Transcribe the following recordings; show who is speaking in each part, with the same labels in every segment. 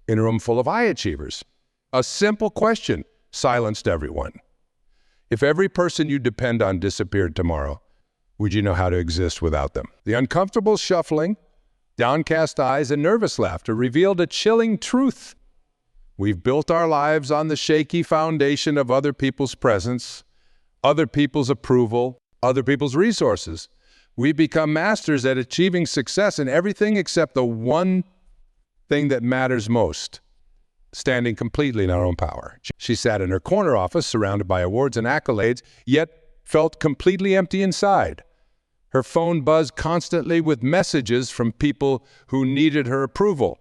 Speaker 1: in a room full of high achievers. A simple question silenced everyone. If every person you depend on disappeared tomorrow, would you know how to exist without them? The uncomfortable shuffling, downcast eyes, and nervous laughter revealed a chilling truth. We've built our lives on the shaky foundation of other people's presence, other people's approval, other people's resources. We become masters at achieving success in everything except the one thing that matters most, standing completely in our own power. She sat in her corner office, surrounded by awards and accolades, yet felt completely empty inside. Her phone buzzed constantly with messages from people who needed her approval,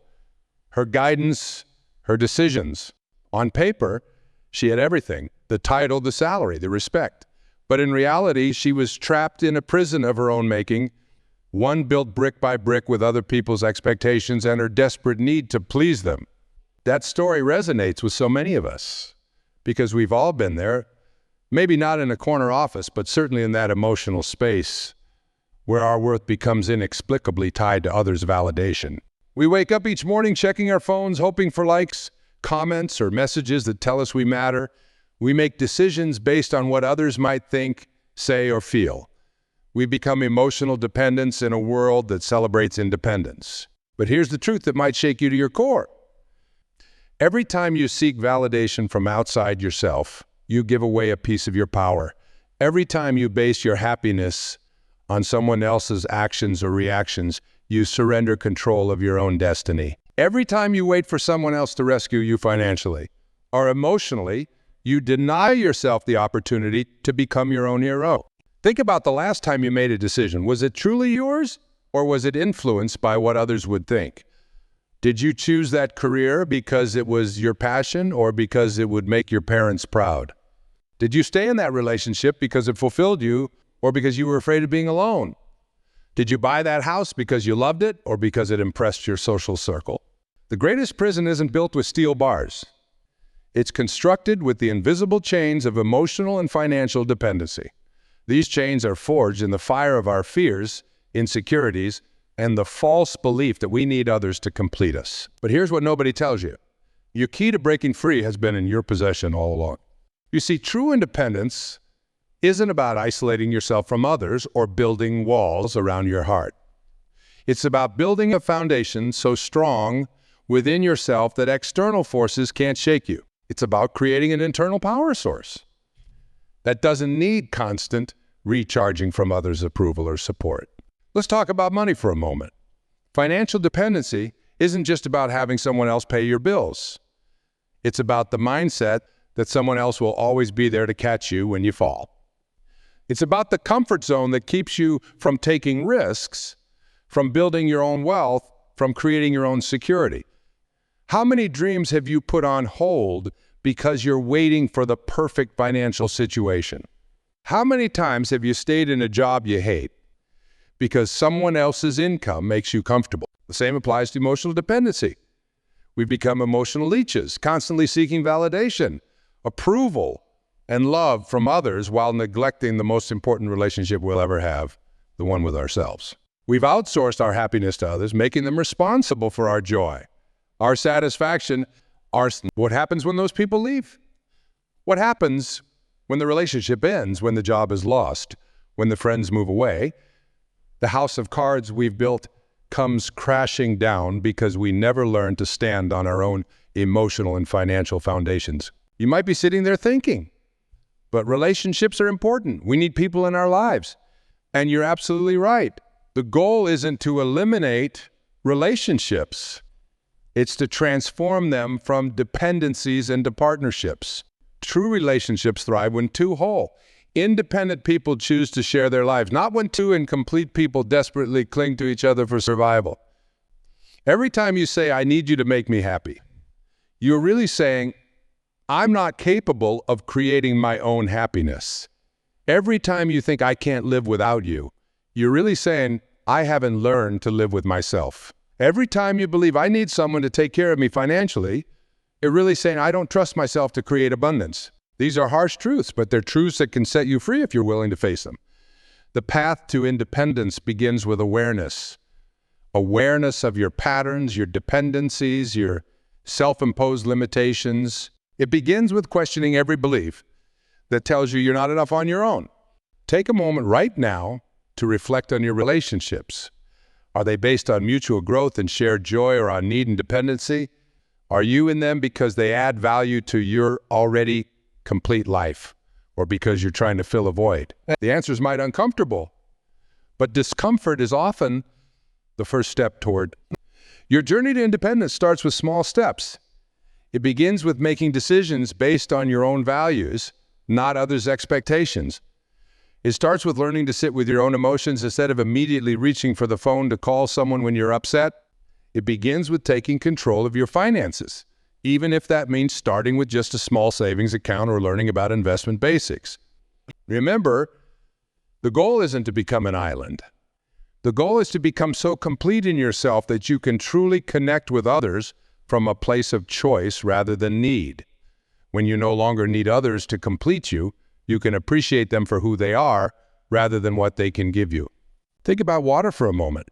Speaker 1: her guidance, her decisions. On paper, she had everything: the title, the salary, the respect. But in reality, she was trapped in a prison of her own making, one built brick by brick with other people's expectations and her desperate need to please them. That story resonates with so many of us because we've all been there, maybe not in a corner office, but certainly in that emotional space where our worth becomes inexplicably tied to others' validation. We wake up each morning checking our phones, hoping for likes, comments, or messages that tell us we matter. We make decisions based on what others might think, say, or feel. We become emotional dependents in a world that celebrates independence. But here's the truth that might shake you to your core. Every time you seek validation from outside yourself, you give away a piece of your power. Every time you base your happiness on someone else's actions or reactions, you surrender control of your own destiny. Every time you wait for someone else to rescue you financially or emotionally, you deny yourself the opportunity to become your own hero. Think about the last time you made a decision. Was it truly yours, or was it influenced by what others would think? Did you choose that career because it was your passion or because it would make your parents proud? Did you stay in that relationship because it fulfilled you or because you were afraid of being alone? Did you buy that house because you loved it or because it impressed your social circle? The greatest prison isn't built with steel bars. It's constructed with the invisible chains of emotional and financial dependency. These chains are forged in the fire of our fears, insecurities, and the false belief that we need others to complete us. But here's what nobody tells you. Your key to breaking free has been in your possession all along. You see, true independence isn't about isolating yourself from others or building walls around your heart. It's about building a foundation so strong within yourself that external forces can't shake you. It's about creating an internal power source that doesn't need constant recharging from others' approval or support. Let's talk about money for a moment. Financial dependency isn't just about having someone else pay your bills. It's about the mindset that someone else will always be there to catch you when you fall. It's about the comfort zone that keeps you from taking risks, from building your own wealth, from creating your own security. How many dreams have you put on hold because you're waiting for the perfect financial situation? How many times have you stayed in a job you hate because someone else's income makes you comfortable? The same applies to emotional dependency. We become emotional leeches, constantly seeking validation, approval, and love from others while neglecting the most important relationship we'll ever have, the one with ourselves. We've outsourced our happiness to others, making them responsible for our joy, our satisfaction. What happens when those people leave? What happens when the relationship ends, when the job is lost, when the friends move away? The house of cards we've built comes crashing down because we never learned to stand on our own emotional and financial foundations. You might be sitting there thinking, but relationships are important. We need people in our lives. And you're absolutely right. The goal isn't to eliminate relationships. It's to transform them from dependencies into partnerships. True relationships thrive when two whole, independent people choose to share their lives, not when two incomplete people desperately cling to each other for survival. Every time you say, "I need you to make me happy," you're really saying, "I'm not capable of creating my own happiness." Every time you think, "I can't live without you," you're really saying, "I haven't learned to live with myself." Every time you believe, "I need someone to take care of me financially," you're really saying, "I don't trust myself to create abundance." These are harsh truths, but they're truths that can set you free if you're willing to face them. The path to independence begins with awareness. Awareness of your patterns, your dependencies, your self-imposed limitations. It begins with questioning every belief that tells you you're not enough on your own. Take a moment right now to reflect on your relationships. Are they based on mutual growth and shared joy, or on need and dependency? Are you in them because they add value to your already complete life, or because you're trying to fill a void? The answers might be uncomfortable, but discomfort is often the first step toward. Your journey to independence starts with small steps. It begins with making decisions based on your own values, not others' expectations. It starts with learning to sit with your own emotions instead of immediately reaching for the phone to call someone when you're upset. It begins with taking control of your finances, even if that means starting with just a small savings account or learning about investment basics. Remember, the goal isn't to become an island. The goal is to become so complete in yourself that you can truly connect with others from a place of choice rather than need. When you no longer need others to complete you, you can appreciate them for who they are rather than what they can give you. Think about water for a moment.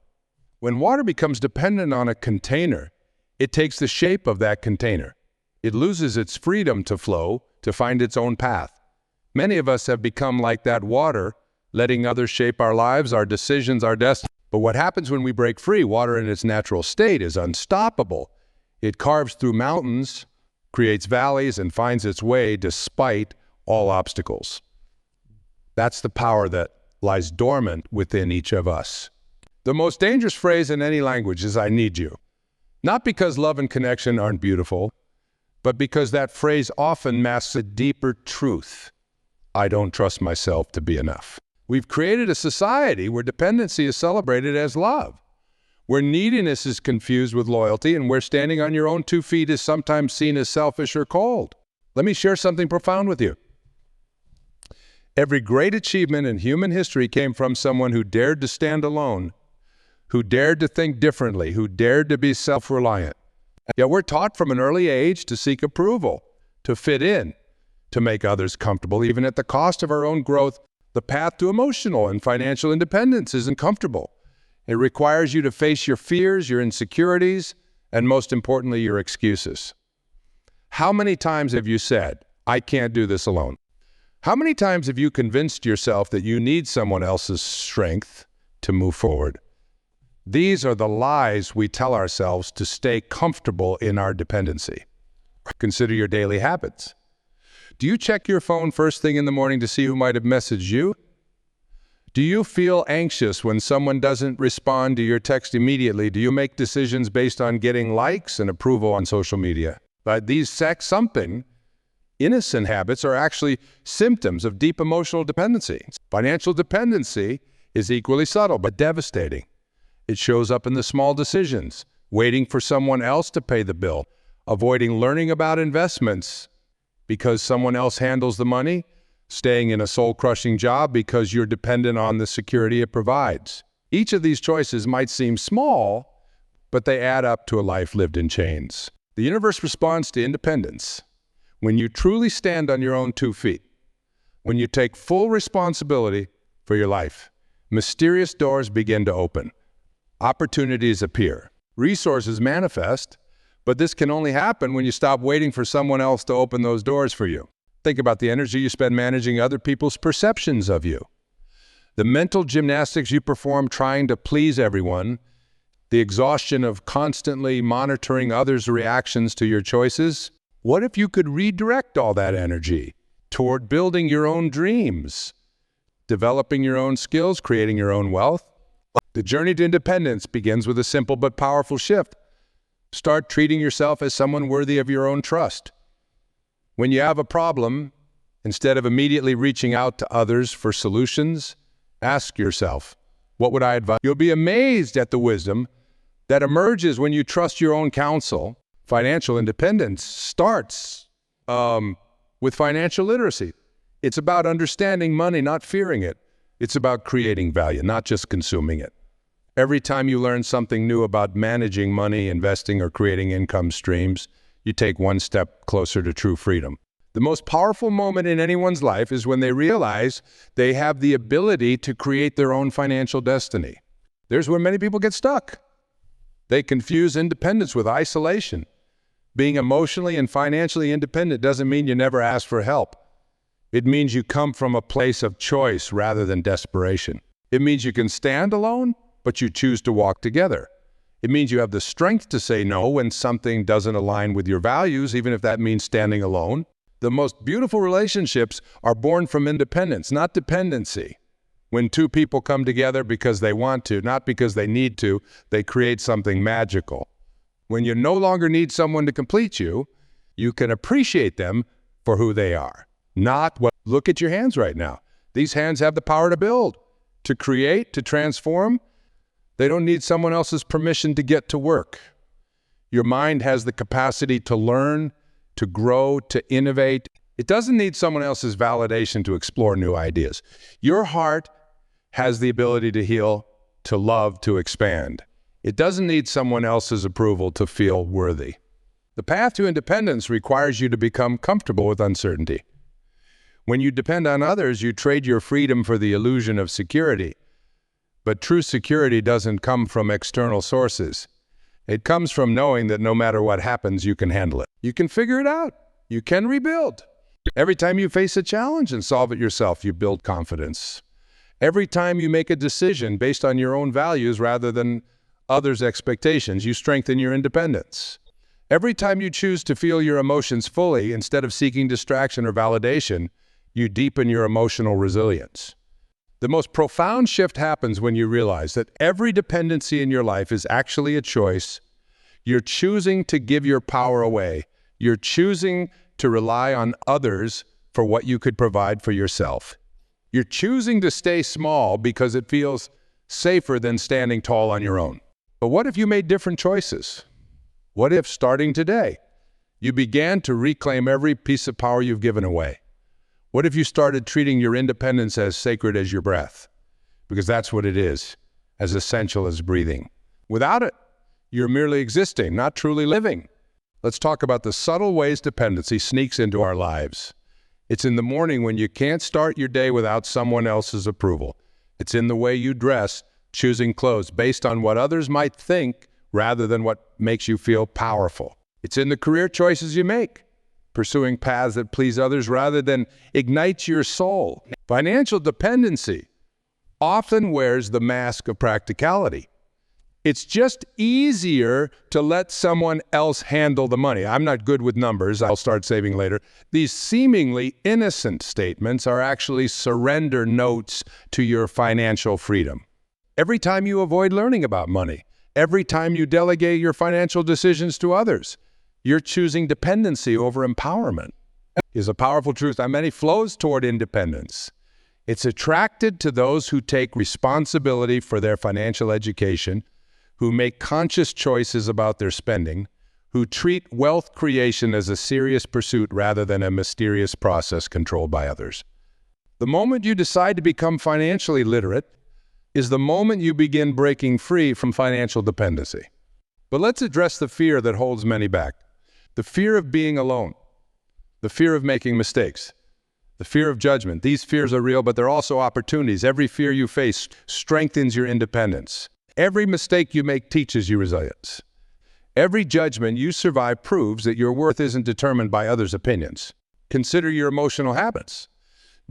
Speaker 1: When water becomes dependent on a container, it takes the shape of that container. It loses its freedom to flow, to find its own path. Many of us have become like that water, letting others shape our lives, our decisions, our destiny. But what happens when we break free? Water in its natural state is unstoppable. It carves through mountains, creates valleys, and finds its way despite all obstacles. That's the power that lies dormant within each of us. The most dangerous phrase in any language is "I need you." Not because love and connection aren't beautiful, but because that phrase often masks a deeper truth. I don't trust myself to be enough. We've created a society where dependency is celebrated as love, where neediness is confused with loyalty, and where standing on your own 2 feet is sometimes seen as selfish or cold. Let me share something profound with you. Every great achievement in human history came from someone who dared to stand alone, who dared to think differently, who dared to be self-reliant. Yet we're taught from an early age to seek approval, to fit in, to make others comfortable, even at the cost of our own growth. The path to emotional and financial independence isn't comfortable. It requires you to face your fears, your insecurities, and most importantly, your excuses. How many times have you said, "I can't do this alone"? How many times have you convinced yourself that you need someone else's strength to move forward? These are the lies we tell ourselves to stay comfortable in our dependency. Consider your daily habits. Do you check your phone first thing in the morning to see who might have messaged you? Do you feel anxious when someone doesn't respond to your text immediately? Do you make decisions based on getting likes and approval on social media? But these something innocent habits are actually symptoms of deep emotional dependency. Financial dependency is equally subtle but devastating. It shows up in the small decisions, waiting for someone else to pay the bill, avoiding learning about investments because someone else handles the money, staying in a soul-crushing job because you're dependent on the security it provides. Each of these choices might seem small, but they add up to a life lived in chains. The universe responds to independence when you truly stand on your own 2 feet, when you take full responsibility for your life. Mysterious doors begin to open. Opportunities appear. Resources manifest, but this can only happen when you stop waiting for someone else to open those doors for you. Think about the energy you spend managing other people's perceptions of you. The mental gymnastics you perform trying to please everyone, the exhaustion of constantly monitoring others' reactions to your choices. What if you could redirect all that energy toward building your own dreams, developing your own skills, creating your own wealth? The journey to independence begins with a simple but powerful shift. Start treating yourself as someone worthy of your own trust. When you have a problem, instead of immediately reaching out to others for solutions, ask yourself, what would I advise? You'll be amazed at the wisdom that emerges when you trust your own counsel. Financial independence starts with financial literacy. It's about understanding money, not fearing it. It's about creating value, not just consuming it. Every time you learn something new about managing money, investing, or creating income streams, you take one step closer to true freedom. The most powerful moment in anyone's life is when they realize they have the ability to create their own financial destiny. There's where many people get stuck. They confuse independence with isolation. Being emotionally and financially independent doesn't mean you never ask for help. It means you come from a place of choice rather than desperation. It means you can stand alone, but you choose to walk together. It means you have the strength to say no when something doesn't align with your values, even if that means standing alone. The most beautiful relationships are born from independence, not dependency. When two people come together because they want to, not because they need to, they create something magical. When you no longer need someone to complete you, you can appreciate them for who they are. Not what. Look at your hands right now. These hands have the power to build, to create, to transform. They don't need someone else's permission to get to work. Your mind has the capacity to learn, to grow, to innovate. It doesn't need someone else's validation to explore new ideas. Your heart has the ability to heal, to love, to expand. It doesn't need someone else's approval to feel worthy. The path to independence requires you to become comfortable with uncertainty. When you depend on others, you trade your freedom for the illusion of security. But true security doesn't come from external sources. It comes from knowing that no matter what happens, you can handle it. You can figure it out. You can rebuild. Every time you face a challenge and solve it yourself, you build confidence. Every time you make a decision based on your own values rather than others' expectations, you strengthen your independence. Every time you choose to feel your emotions fully instead of seeking distraction or validation, you deepen your emotional resilience. The most profound shift happens when you realize that every dependency in your life is actually a choice. You're choosing to give your power away. You're choosing to rely on others for what you could provide for yourself. You're choosing to stay small because it feels safer than standing tall on your own. But what if you made different choices? What if, starting today, you began to reclaim every piece of power you've given away? What if you started treating your independence as sacred as your breath? Because that's what it is, as essential as breathing. Without it, you're merely existing, not truly living. Let's talk about the subtle ways dependency sneaks into our lives. It's in the morning when you can't start your day without someone else's approval. It's in the way you dress, choosing clothes based on what others might think rather than what makes you feel powerful. It's in the career choices you make, pursuing paths that please others rather than ignite your soul. Financial dependency often wears the mask of practicality. It's just easier to let someone else handle the money. I'm not good with numbers. I'll start saving later. These seemingly innocent statements are actually surrender notes to your financial freedom. Every time you avoid learning about money, every time you delegate your financial decisions to others, you're choosing dependency over empowerment. Is a powerful truth that many flows toward independence. It's attracted to those who take responsibility for their financial education, who make conscious choices about their spending, who treat wealth creation as a serious pursuit rather than a mysterious process controlled by others. The moment you decide to become financially literate is the moment you begin breaking free from financial dependency. But let's address the fear that holds many back. The fear of being alone, the fear of making mistakes, the fear of judgment. These fears are real, but they're also opportunities. Every fear you face strengthens your independence. Every mistake you make teaches you resilience. Every judgment you survive proves that your worth isn't determined by others' opinions. Consider your emotional habits.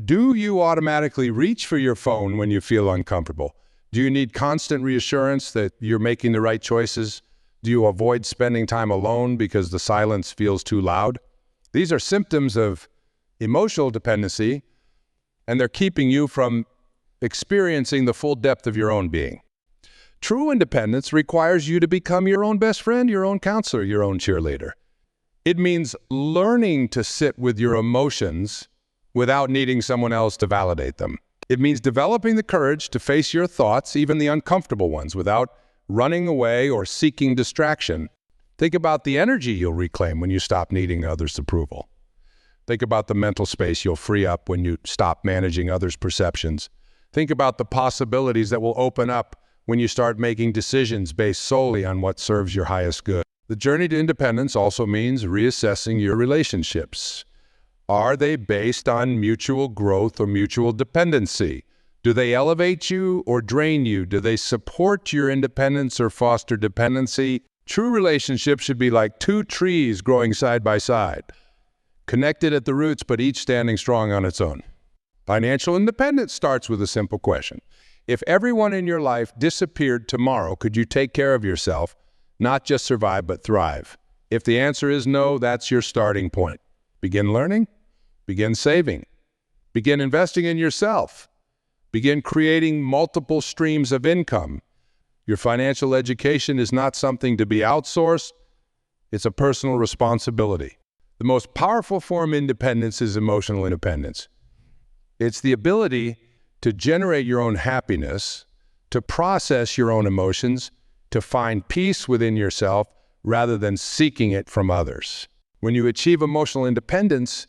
Speaker 1: Do you automatically reach for your phone when you feel uncomfortable? Do you need constant reassurance that you're making the right choices? Do you avoid spending time alone because the silence feels too loud? These are symptoms of emotional dependency, and they're keeping you from experiencing the full depth of your own being. True independence requires you to become your own best friend, your own counselor, your own cheerleader. It means learning to sit with your emotions without needing someone else to validate them. It means developing the courage to face your thoughts, even the uncomfortable ones, without running away or seeking distraction. Think about the energy you'll reclaim when you stop needing others' approval. Think about the mental space you'll free up when you stop managing others' perceptions. Think about the possibilities that will open up when you start making decisions based solely on what serves your highest good. The journey to independence also means reassessing your relationships. Are they based on mutual growth or mutual dependency? Do they elevate you or drain you? Do they support your independence or foster dependency? True relationships should be like two trees growing side by side, connected at the roots, but each standing strong on its own. Financial independence starts with a simple question. If everyone in your life disappeared tomorrow, could you take care of yourself, not just survive, but thrive? If the answer is no, that's your starting point. Begin learning, begin saving, begin investing in yourself, begin creating multiple streams of income. Your financial education is not something to be outsourced, it's a personal responsibility. The most powerful form of independence is emotional independence. It's the ability to generate your own happiness, to process your own emotions, to find peace within yourself rather than seeking it from others. When you achieve emotional independence,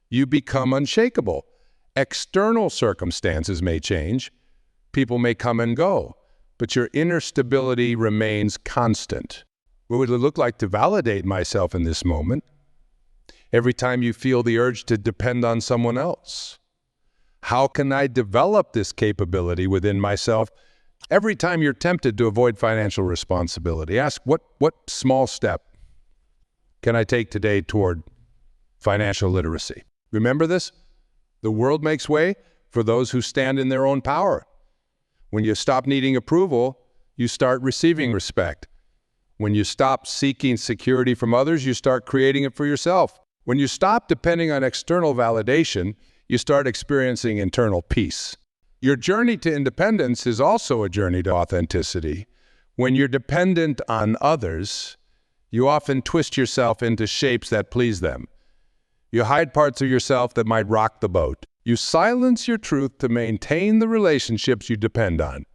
Speaker 1: you become unshakable. External circumstances may change, people may come and go, but your inner stability remains constant. What would it look like to validate myself in this moment? Every time you feel the urge to depend on someone else. How can I develop this capability within myself? Every time you're tempted to avoid financial responsibility, ask what small step can I take today toward financial literacy? Remember this? The world makes way for those who stand in their own power. When you stop needing approval, you start receiving respect. When you stop seeking security from others, you start creating it for yourself. When you stop depending on external validation, you start experiencing internal peace. Your journey to independence is also a journey to authenticity. When you're dependent on others, you often twist yourself into shapes that please them. You hide parts of yourself that might rock the boat. You silence your truth to maintain the relationships you depend on.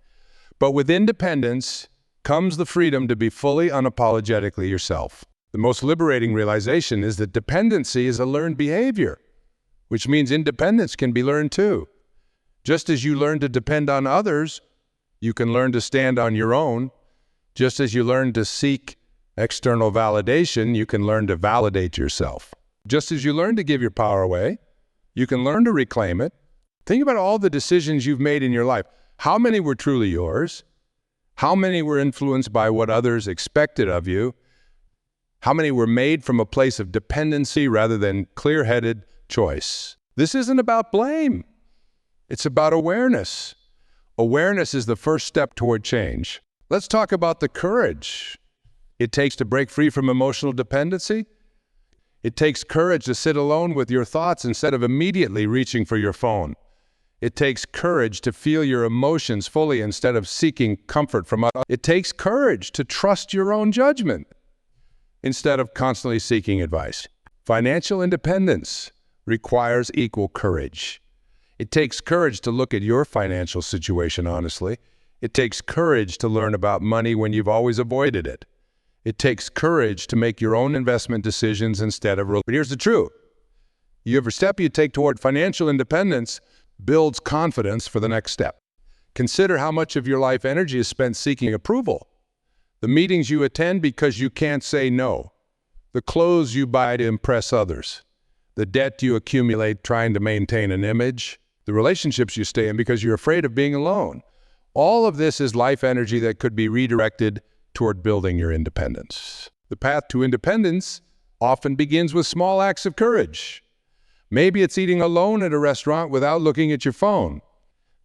Speaker 1: But with independence comes the freedom to be fully unapologetically yourself. The most liberating realization is that dependency is a learned behavior, which means independence can be learned too. Just as you learn to depend on others, you can learn to stand on your own. Just as you learn to seek external validation, you can learn to validate yourself. Just as you learn to give your power away, you can learn to reclaim it. Think about all the decisions you've made in your life. How many were truly yours? How many were influenced by what others expected of you? How many were made from a place of dependency rather than clear-headed choice? This isn't about blame. It's about awareness. Awareness is the first step toward change. Let's talk about the courage it takes to break free from emotional dependency. It takes courage to sit alone with your thoughts instead of immediately reaching for your phone. It takes courage to feel your emotions fully instead of seeking comfort from others. It takes courage to trust your own judgment instead of constantly seeking advice. Financial independence requires equal courage. It takes courage to look at your financial situation honestly. It takes courage to learn about money when you've always avoided it. It takes courage to make your own investment decisions instead of... But here's the truth. Every step you take toward financial independence builds confidence for the next step. Consider how much of your life energy is spent seeking approval. The meetings you attend because you can't say no. The clothes you buy to impress others. The debt you accumulate trying to maintain an image. The relationships you stay in because you're afraid of being alone. All of this is life energy that could be redirected toward building your independence. The path to independence often begins with small acts of courage. Maybe it's eating alone at a restaurant without looking at your phone.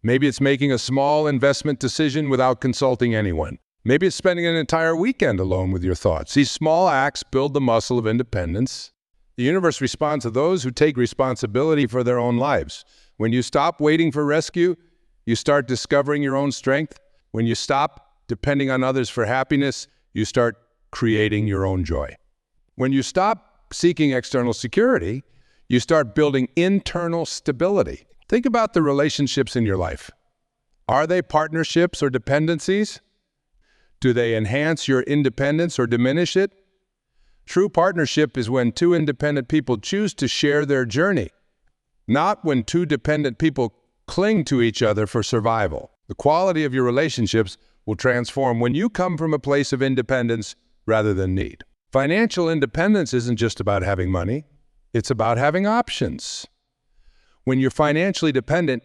Speaker 1: Maybe it's making a small investment decision without consulting anyone. Maybe it's spending an entire weekend alone with your thoughts. These small acts build the muscle of independence. The universe responds to those who take responsibility for their own lives. When you stop waiting for rescue, you start discovering your own strength. When you stop depending on others for happiness, you start creating your own joy. When you stop seeking external security, you start building internal stability. Think about the relationships in your life. Are they partnerships or dependencies? Do they enhance your independence or diminish it? True partnership is when two independent people choose to share their journey, not when two dependent people cling to each other for survival. The quality of your relationships will transform when you come from a place of independence rather than need. Financial independence isn't just about having money, it's about having options. When you're financially dependent,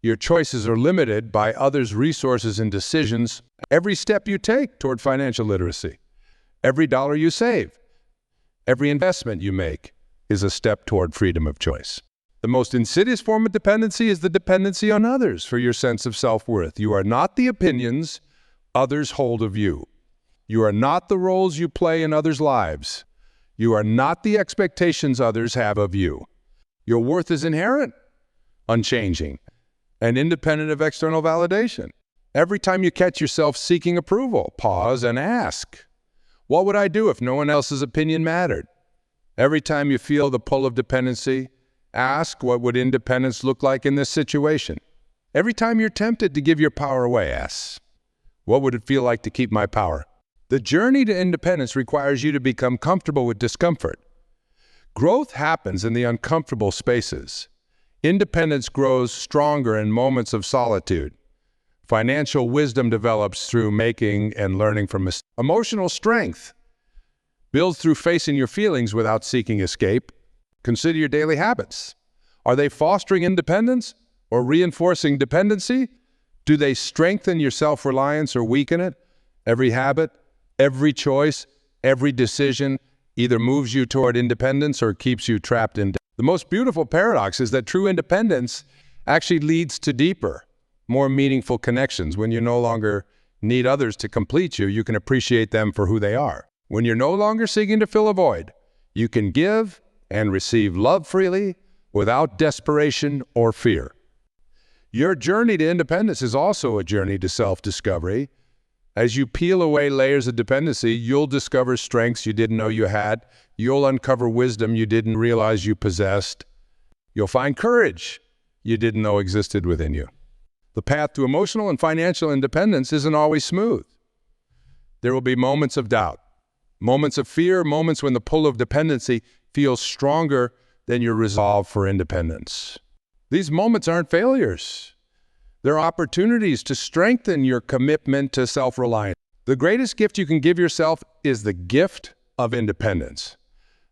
Speaker 1: your choices are limited by others' resources and decisions every step you take toward financial literacy. Every dollar you save, every investment you make is a step toward freedom of choice. The most insidious form of dependency is the dependency on others for your sense of self-worth. You are not the opinions others hold of you. You are not the roles you play in others' lives. You are not the expectations others have of you. Your worth is inherent, unchanging, and independent of external validation. Every time you catch yourself seeking approval, pause and ask, what would I do if no one else's opinion mattered? Every time you feel the pull of dependency, ask, what would independence look like in this situation? Every time you're tempted to give your power away, ask, what would it feel like to keep my power? The journey to independence requires you to become comfortable with discomfort. Growth happens in the uncomfortable spaces. Independence grows stronger in moments of solitude. Financial wisdom develops through making and learning from mistakes. Emotional strength builds through facing your feelings without seeking escape. Consider your daily habits. Are they fostering independence or reinforcing dependency? Do they strengthen your self-reliance or weaken it? Every habit, every choice, every decision either moves you toward independence or keeps you trapped in. The most beautiful paradox is that true independence actually leads to deeper, more meaningful connections. When you no longer need others to complete you, you can appreciate them for who they are. When you're no longer seeking to fill a void, you can give and receive love freely without desperation or fear. Your journey to independence is also a journey to self-discovery. As you peel away layers of dependency, you'll discover strengths you didn't know you had. You'll uncover wisdom you didn't realize you possessed. You'll find courage you didn't know existed within you. The path to emotional and financial independence isn't always smooth. There will be moments of doubt, moments of fear, moments when the pull of dependency feels stronger than your resolve for independence. These moments aren't failures. They're opportunities to strengthen your commitment to self-reliance. The greatest gift you can give yourself is the gift of independence.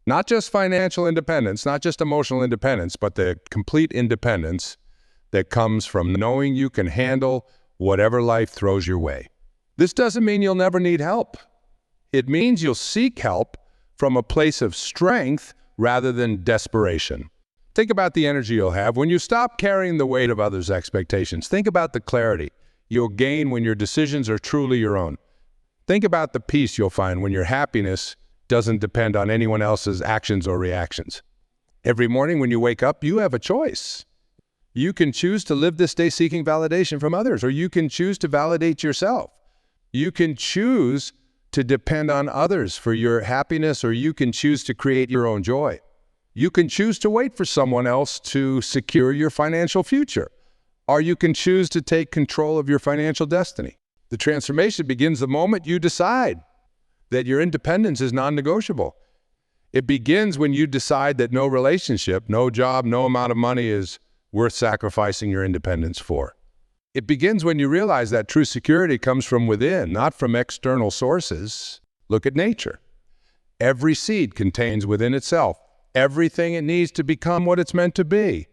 Speaker 1: Not just financial independence, not just emotional independence, but the complete independence that comes from knowing you can handle whatever life throws your way. This doesn't mean you'll never need help. It means you'll seek help from a place of strength rather than desperation. Think about the energy you'll have when you stop carrying the weight of others' expectations. Think about the clarity you'll gain when your decisions are truly your own. Think about the peace you'll find when your happiness doesn't depend on anyone else's actions or reactions. Every morning when you wake up, you have a choice. You can choose to live this day seeking validation from others, or you can choose to validate yourself. You can choose to depend on others for your happiness, or you can choose to create your own joy. You can choose to wait for someone else to secure your financial future, or you can choose to take control of your financial destiny. The transformation begins the moment you decide that your independence is non-negotiable. It begins when you decide that no relationship, no job, no amount of money is worth sacrificing your independence for. It begins when you realize that true security comes from within, not from external sources. Look at nature. Every seed contains within itself everything it needs to become what it's meant to be.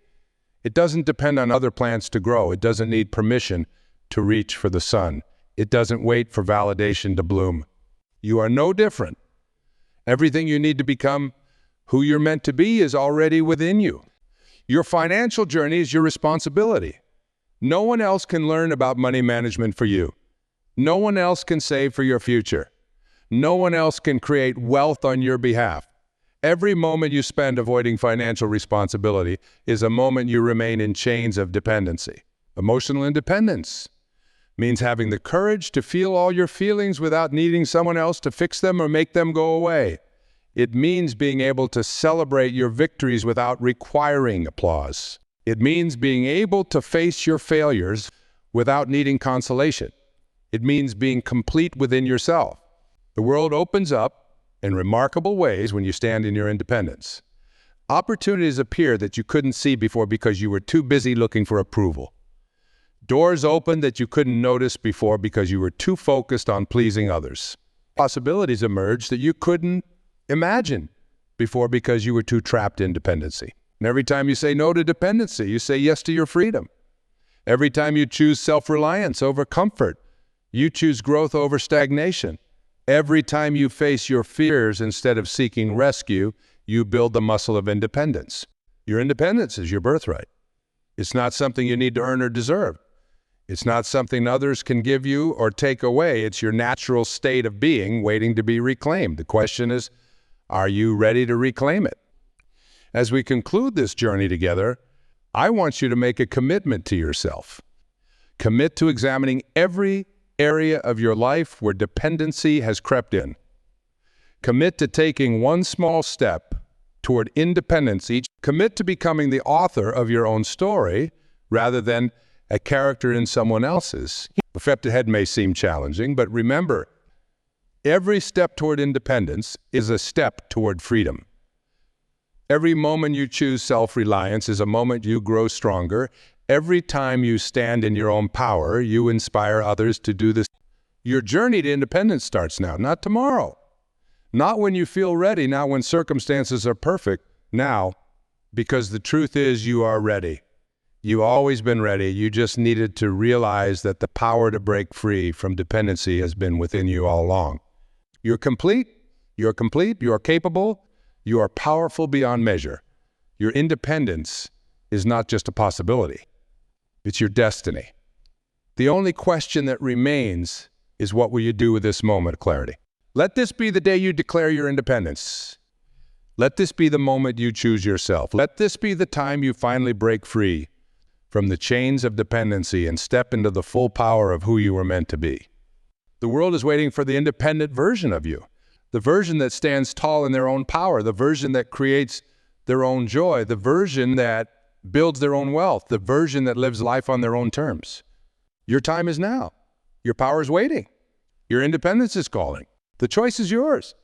Speaker 1: It doesn't depend on other plants to grow. It doesn't need permission to reach for the sun. It doesn't wait for validation to bloom. You are no different. Everything you need to become who you're meant to be is already within you. Your financial journey is your responsibility. No one else can learn about money management for you. No one else can save for your future. No one else can create wealth on your behalf. Every moment you spend avoiding financial responsibility is a moment you remain in chains of dependency. Emotional independence means having the courage to feel all your feelings without needing someone else to fix them or make them go away. It means being able to celebrate your victories without requiring applause. It means being able to face your failures without needing consolation. It means being complete within yourself. The world opens up in remarkable ways when you stand in your independence. Opportunities appear that you couldn't see before because you were too busy looking for approval. Doors open that you couldn't notice before because you were too focused on pleasing others. Possibilities emerge that you couldn't imagine before because you were too trapped in dependency. And every time you say no to dependency, you say yes to your freedom. Every time you choose self-reliance over comfort, you choose growth over stagnation. Every time you face your fears instead of seeking rescue, you build the muscle of independence. Your independence is your birthright. It's not something you need to earn or deserve. It's not something others can give you or take away. It's your natural state of being waiting to be reclaimed. The question is, are you ready to reclaim it? As we conclude this journey together, I want you to make a commitment to yourself. Commit to examining every area of your life where dependency has crept in. Commit to taking one small step toward independence each. Commit to becoming the author of your own story rather than a character in someone else's. The step ahead may seem challenging, but remember, every step toward independence is a step toward freedom. Every moment you choose self-reliance is a moment you grow stronger. Every time you stand in your own power, you inspire others to do this. Your journey to independence starts now, not tomorrow. Not when you feel ready, not when circumstances are perfect, now, because the truth is you are ready. You've always been ready. You just needed to realize that the power to break free from dependency has been within you all along. You're complete, you are capable, you are powerful beyond measure. Your independence is not just a possibility. It's your destiny. The only question that remains is, what will you do with this moment of clarity? Let this be the day you declare your independence. Let this be the moment you choose yourself. Let this be the time you finally break free from the chains of dependency and step into the full power of who you were meant to be. The world is waiting for the independent version of you, the version that stands tall in their own power, the version that creates their own joy, the version that builds their own wealth, the version that lives life on their own terms. Your time is now. Your power is waiting. Your independence is calling. The choice is yours.